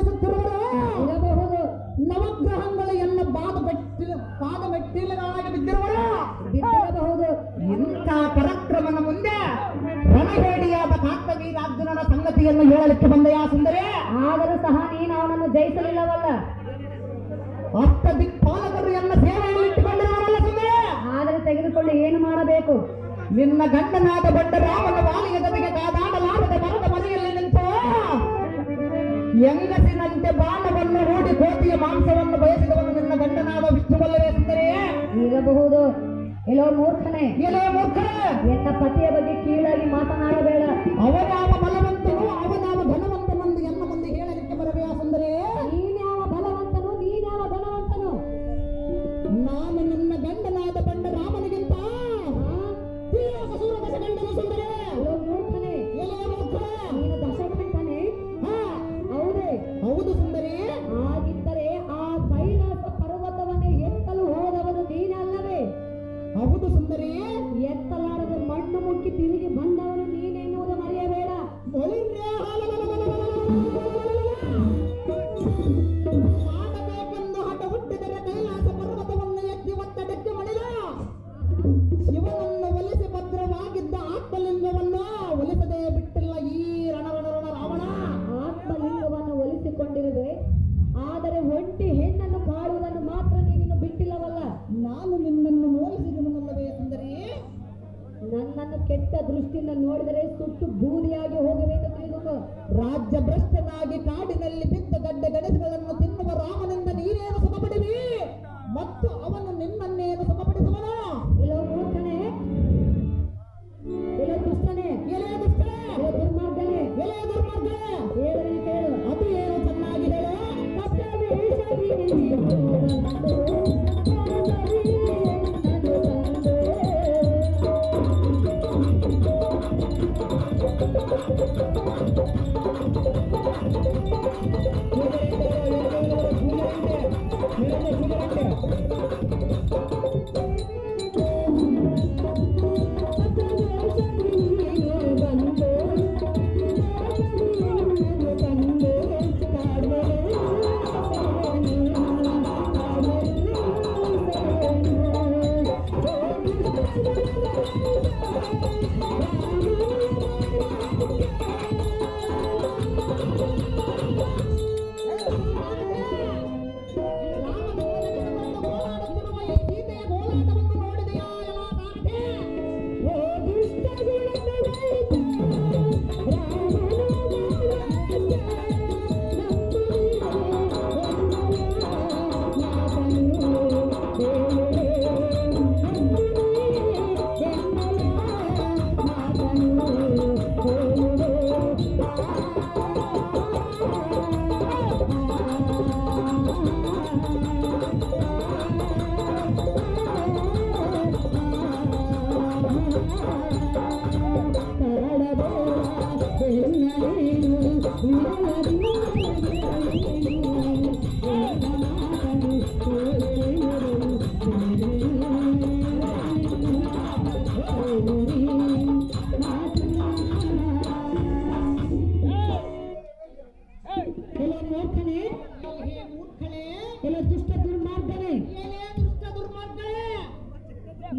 ಪಾಲಿಸುತ್ತಿರುವರು ಇರಬಹುದು. ನವಗ್ರಹಗಳು ಎನ್ನ ಪಾದ ಮೆಟ್ಟಿಲುಗಳಾಗಿ ಬಿದ್ದಿರಬಹುದು. ಇಂಥ ಪರಾಕ್ರಮನ ಮುಂದೆ ರಣಹೇಡಿಯಾದ ಕಾರ್ತವೀರಾರ್ಜುನನ ಸಂಗತಿಯನ್ನು ಹೇಳಲಿಕ್ಕೆ ಬಂದೆಯಾ ಸುಂದರಿ? ಆದರೂ ಸಹ ನೀನು ಅವನನ್ನು ಜಯಿಸಲಿಲ್ಲವಲ್ಲ. ಅಷ್ಟ ದಿಕ್ಪಾಲಕರು ಎನ್ನ ಸೇವೆಯಲ್ಲಿಟ್ಟುಕೊಂಡಿರುವರಲ್ಲ ಸುಂದರಿ. ಆದರೆ ತೆಗೆದುಕೊಳ್ಳಿ, ಏನು ಮಾಡಬೇಕು? ನಿನ್ನ ಗಂಡನಾದ ಬಂಡ ರಾಮನ ವಾಲಿಯ ಜೊತೆಗೆ ಕಾದಾಡಲಾರದ ಮರದ ಮನೆಯಲ್ಲಿ ನಿಂತು ಹೆಂಗಸಿನಂತೆ ಬಾಣವನ್ನು ಹೂಡಿ ಕೋತಿಯ ಮಾಂಸವನ್ನು ಬಯಸಿದವನು ನಿನ್ನ ಗಂಡನಾದ ವಿಷ್ಣುವಲ್ಲವೇ ಸುಂದರಿ? ಇರಬಹುದು. ಎಲ್ಲೋ ಮೂರ್ಖನೇ, ಎಲ್ಲೋ ಮೂರ್ಖನೇ, ಎನ್ನ ಪತಿಯ ಬಗ್ಗೆ ಕೀಳಾಗಿ ಮಾತನಾಡಬೇಡ. ಅವನಾವ ಬಲವಂತನು ಅವನಾವ ಧನವಂತನೆಂದು ಎನ್ನ ಮುಂದೆ ಹೇಳಲಿಕ್ಕೆ ಬರಬೇಕ ಸುಂದರಿ? ನೀನ್ಯಾವ ಬಲವಂತನು, ನೀನ್ಯಾವ ಧನವಂತನು? ನಾನು ನಿನ್ನ ಗಂಡನಾದ ಬಂಡ ರಾಮನಿಗಿಂತ ದಶಗಂಡನು ಸುಂದರಿ. ಎಲ್ಲೋ ಮೂರ್ಖನೇ, ಎಲ್ಲೋ ಮೂರ್ಖ, ನೀನು ದಶಗಂಟನೆ? ಹೌದೇ? ಹೌದು ಸುಂದರಿ. ಹಾಗಿದ್ದರೆ ಆ ಕೈಲಾಸ ಪರ್ವತವನ್ನೇ ಎತ್ತಲು ಹೋದವನು ನೀನಲ್ಲವೇ? ಹೌದು ಸುಂದರಿ. ಎತ್ತಲಾರದೆ ಮಣ್ಣು ಮುಕ್ಕಿ ತಿರುಗಿ ಬಂದವನು ನೀನೆನ್ನುವುದು ಮರೆಯಬೇಡ. ಮಾಡಬೇಕೆಂದು ಹಠ ಹುಟ್ಟಿದರೆ ಕೈಲಾಸ ಪರ್ವತವನ್ನು ಎತ್ತಿ ಒತ್ತಡಕ್ಕೆ ಮಣಿದ ಶಿವನನ್ನು ಒಲಿಸಿ ಭದ್ರವಾಗಿದ್ದ ಆತ್ಮಲಿಂಗವನ್ನು ಒಲಿಸದೆ ಬಿಟ್ಟಿಲ್ಲ ಈ ರಣರಣ ರಾವಣ. ಆತ್ಮಲಿಂಗವನ್ನು ಒಲಿಸಿಕೊಂಡಿರುವೆ, ಆದರೆ ಒಂಟಿ ಹೆಣ್ಣನ್ನು ಕಾಡುವುದನ್ನು ಮಾತ್ರ ನೀನಿನ್ನು ಬಿಟ್ಟಿಲ್ಲವಲ್ಲ. ನಾನು ನಿನ್ನನ್ನು ಹೋಲಿಸಿದನಲ್ಲವೇ ಸುಂದರಿ? ನನ್ನನ್ನು ಕೆಟ್ಟ ದೃಷ್ಟಿಯಿಂದ ನೋಡಿದರೆ ಸುಟ್ಟು ಬೂದಿಯಾಗಿ ಹೋಗಬೇಕು ತಿಳಿದುಕೋ. ರಾಜ್ಯ ಭ್ರಷ್ಟನಾಗಿ ಕಾಡಿನಲ್ಲಿ ಬಿದ್ದ ಗಡ್ಡೆ ಗಣಸುಗಳನ್ನು ತಿನ್ನುವ ರಾಮನಿಂದ ನೀನೇನು ಸುಖಪಡಿವಿ ಮತ್ತು ಅವನು ನಿನ್ನನ್ನೇನು ಸುಖಪಡಿಸುವನು? ಇಲ್ಲೋ ಮೂರ್ಖನೇ, ಇಲ್ಲೋ ದುಷ್ಟನೇ, ಎಲೆ ದುಷ್ಟನೇ, ಇಲ್ಲೋ ದುರ್ಮಾರ್ಗನೇ, ಎಲೆ ದುರ್ಮಾರ್ಗನೇ, ಹೇಳಲಿ ಕೇಳು. ಅದು ಏನು ಚೆನ್ನಾಗಿ ಹೇಳು.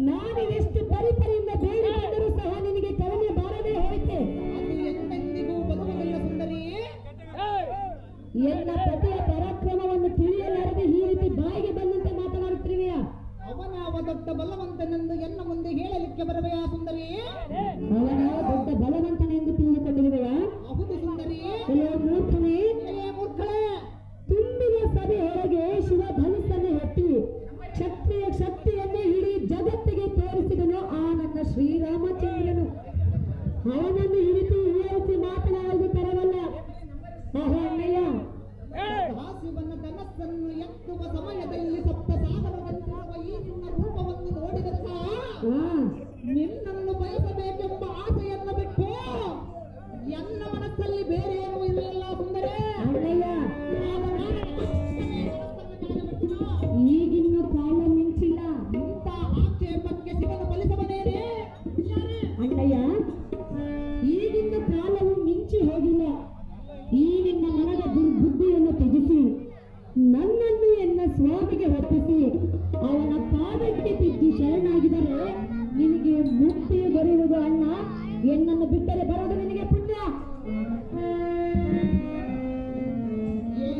ನಾನಿದೆಷ್ಟು ಪರಿಪರಿಯಿಂದ ಬೇಡಿಕೊಂಡರೂ ಸಹ ನಿನಗೆ ಕರುಣೆ ಬಾರದೆ ಹೋಯಿತೆ. ಎಲ್ಲ ಪತಿಯ ಪರಾಕ್ರಮವನ್ನು ತಿಳಿಯಲಾರದೆ ಈ ರೀತಿ ಬಾಯಿಗೆ ಬಂದಂತೆ ಮಾತನಾಡುತ್ತಿರುವೆಯಾ? ಅವನಾವ ದೊಡ್ಡ ಬಲವಂತನೆಂದು ಎನ್ನ ಮುಂದೆ ಹೇಳಲಿಕ್ಕೆ ಬರಬೇಕ ಸುಂದರಿ? ಅವನಾವ ದೊಡ್ಡ ಬಲವಂತನೆಂದು ತಿಳಿದುಕೊಂಡಿರುವೆಯಾ? ಹೌದು ಸುಂದರಿ. ಮೂರ್ಖನೇ, ಮೂರ್ಖಳೇ, ತುಂಬಿದ ಸಭೆಯೊಳಗೆ ಶಿವ ಧನುಸ್ಸನ್ನು ಎತ್ತಿ ಕ್ಷತ್ರಿಯ ಶಕ್ತಿಯನ್ನೇ ಇಡೀ ಜಗತ್ತಿಗೆ ತೋರಿಸಿದನು ಆ ನನ್ನ ಶ್ರೀರಾಮಚಂದ್ರನು. ಅವನನ್ನು ಈ ರೀತಿ ವಿವರಿಸಿ ಮಾತನಾಡುವುದು ತರವಲ್ಲ. ಅಹಣ್ಣಯ್ಯ, ಶಿವನ ಧನಸ್ಸನ್ನು ಎತ್ತುವ ಸಮಯದಲ್ಲಿ ಸಪ್ತ ಸಾಗರದಂತಿರುವ ಈ ನಿನ್ನ ರೂಪವನ್ನು ನೋಡಿದರೆ ನಿನ್ನನ್ನು ಬಯಸಬೇಕೆಂಬ ಆಸೆಯನ್ನು ಬಿಟ್ಟು ಎನ್ನ ಮನಸ್ಸಲ್ಲಿ ಬೇರೆ ಏನೂ ಇರಲಿಲ್ಲ ಸುಂದರೇ. ಅಣ್ಣಯ್ಯ, ಈಗಿನ್ನು ಕಾಲ ಮಿಂಚಿಲ್ಲ. ಇಂಥ ಆಕ್ಷೇಪಕ್ಕೆ ಶಿವನ ಫಲಿತವನೇನೆ? ಅಣ್ಣಯ್ಯ, ಈಗಿನ ಕಾಲವು ಮಿಂಚಿ ಹೋಗಿಲ್ಲ. ಈ ನಿನ್ನ ಮನದ ದುರ್ಬುದ್ಧಿಯನ್ನು ಮುಕ್ತಿಯು ದೊರೆಯುವುದು ಅಣ್ಣ. ಎನ್ನನ್ನು ಬಿಟ್ಟರೆ ಬರೋದು ನಿನಗೆ ಪುಣ್ಯ.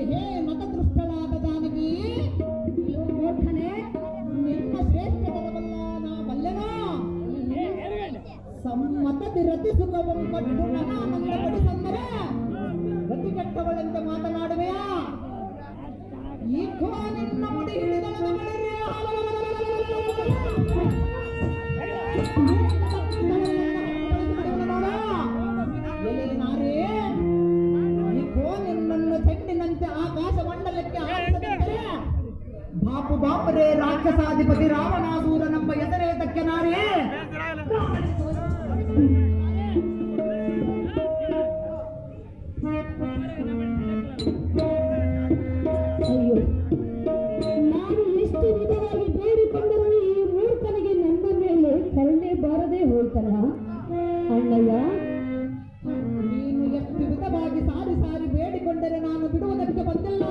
ಹೇ ಮತದೃಷ್ಟಳಾದ ಜಾನಕಿ, ಮೂರ್ಖನೇ, ನಿಮ್ಮ ಶ್ರೇಷ್ಠತನವಲ್ಲ ನಾ ಬಲ್ಲೆನೋ. ಸಮ್ಮತದಿ ರತಿ ಸುಖವಂ ಕೊಟ್ಟು ನನಾನಂದ ಪಡಿಸಂದರೆ ರತಿ ಕೆಟ್ಟವಳೆಂದು ಮಾತನಾಡುವೆಯಾ? ಈ ನಿನ್ನ ಮುಡಿ ಹಿಡಿದಳದ ಮಳೆಯ ನಾರೇ, ಈಗೋ ನಿನ್ನನ್ನು ಚೆಂಡಿನಂತೆ ಆಕಾಶ ಮಂಡಲಕ್ಕೆ ಹಾರಿಸದಿದ್ದರೆ ಬಾಪು ಬಾಪರೇ ರಾಕ್ಷಸಾಧಿಪತಿ ರಾವಣಾಸೂರನೆಂಬ ಹೆಸರೇತಕ್ಕೆ ನಾರೇ? ಅಯ್ಯೋ, ನಾನು ಎಷ್ಟು ವಿಧವಾಗಿ ಬೇಡಿಕೊಂಡರೂ ಈ ಮೂರ್ಖನಿಗೆ ನನ್ನ ಮೇಲೆ ಕರುಣೆ ಬಾರದೆ ಹೋಯ್ತಲ್ಲ ಅಣ್ಣಯ್ಯ. ನೀನು ಎಷ್ಟು ವಿಧವಾಗಿ ಸಾರಿ ಸಾರಿ ಬೇಡಿಕೊಂಡರೆ ನಾನು ಬಿಡುವುದಕ್ಕೆ ಬಂದಿಲ್ಲ.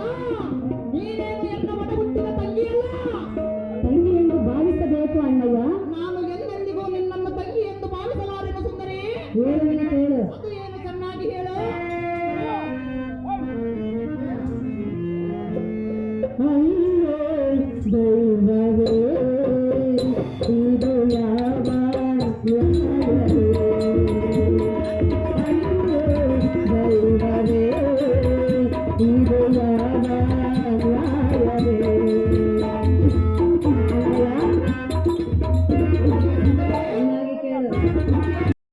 ನೀನೇನು ಎನ್ನ ಮನ ಹುಟ್ಟಿದ ತಂಗಿಯಲ್ಲ. ತಂಗಿ ಎಂದು ಭಾವಿಸಬೇಕು ಅಣ್ಣಯ್ಯ. ನಾನು ಎಂದೆಂದಿಗೂ ನಿನ್ನನ್ನು ತಂಗಿ ಎಂದು ಭಾವಿಸಲಾರೆನು ಸುಂದರಿ. ಹೇಳುವಿನ ಕೇಳು. ಅದು ಏನು ಚೆನ್ನಾಗಿ ಹೇಳು. ಅಯ್ಯೋ ದೈವವೇ, ಇದು ಯಾವ ನ್ಯಾಯವೇ? ಅಯ್ಯೋ ದೈವವೇ, ಇದು ಯಾವ ನ್ಯಾಯವೇ? ಚೆನ್ನಾಗಿ ಕೇಳು.